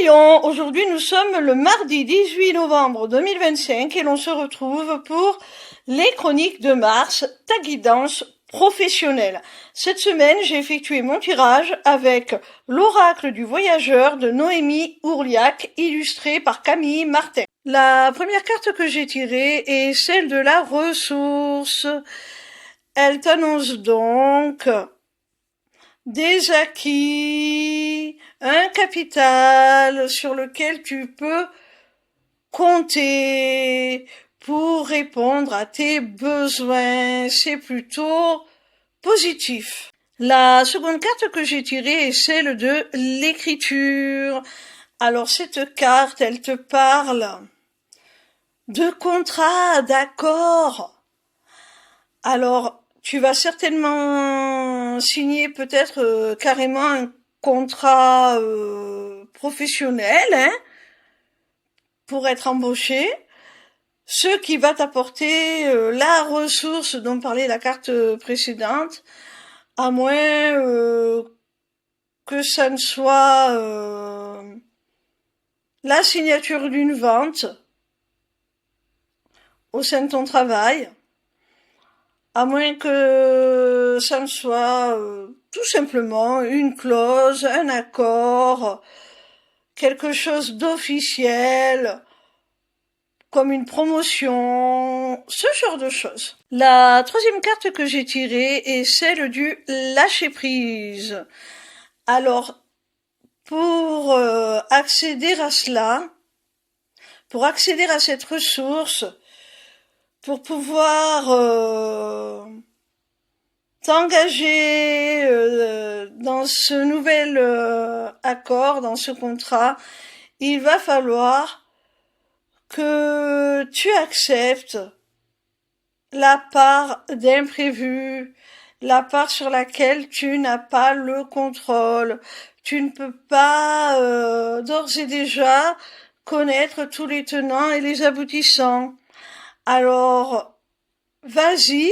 Lyon, aujourd'hui nous sommes le mardi 18 novembre 2025 et l'on se retrouve pour les chroniques de Mars, ta guidance professionnelle. Cette semaine, j'ai effectué mon tirage avec l'oracle du voyageur de Noémie Ourliac, illustré par Camille Martin. La première carte que j'ai tirée est celle de la ressource. Elle t'annonce donc des acquis, un capital sur lequel tu peux compter pour répondre à tes besoins. C'est plutôt positif. La seconde carte que j'ai tirée est celle de l'écriture. Alors cette carte, elle te parle de contrats, d'accords. Alors, tu vas certainement signer peut-être carrément un contrat professionnel, pour être embauché, ce qui va t'apporter la ressource dont parlait la carte précédente, à moins que ça ne soit la signature d'une vente au sein de ton travail. À moins que ça ne soit tout simplement une clause, un accord, quelque chose d'officiel, comme une promotion, ce genre de choses. La troisième carte que j'ai tirée est celle du lâcher-prise. Alors, pour accéder à cela, pour accéder à cette ressource, pour pouvoir t'engager dans ce nouvel accord, dans ce contrat, il va falloir que tu acceptes la part d'imprévu, la part sur laquelle tu n'as pas le contrôle. Tu ne peux pas d'ores et déjà connaître tous les tenants et les aboutissants. Alors, vas-y,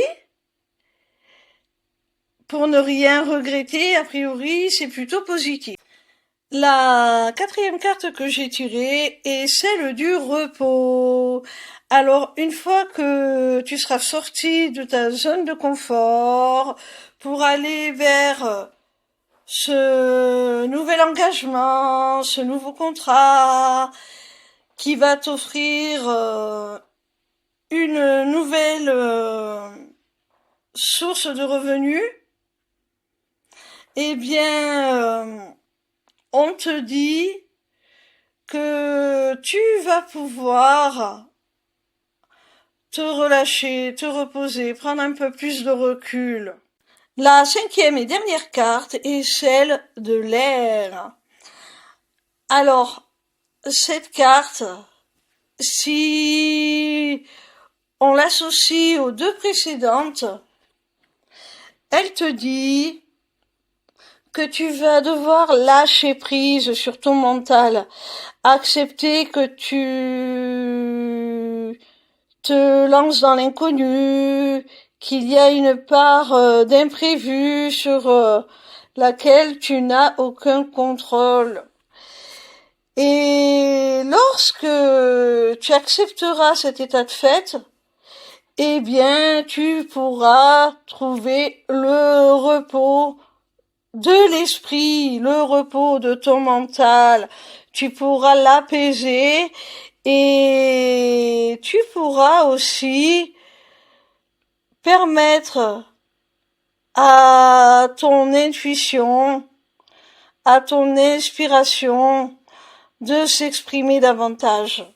pour ne rien regretter, a priori, c'est plutôt positif. La quatrième carte que j'ai tirée est celle du repos. Alors, une fois que tu seras sorti de ta zone de confort pour aller vers ce nouvel engagement, ce nouveau contrat qui va t'offrir une nouvelle source de revenus, eh bien, on te dit que tu vas pouvoir te relâcher, te reposer, prendre un peu plus de recul. La cinquième et dernière carte est celle de l'air. Alors, cette carte, si on l'associe aux deux précédentes, elle te dit que tu vas devoir lâcher prise sur ton mental, accepter que tu te lances dans l'inconnu, qu'il y a une part d'imprévu sur laquelle tu n'as aucun contrôle. Et lorsque tu accepteras cet état de fait, eh bien, tu pourras trouver le repos de l'esprit, le repos de ton mental. Tu pourras l'apaiser et tu pourras aussi permettre à ton intuition, à ton inspiration de s'exprimer davantage.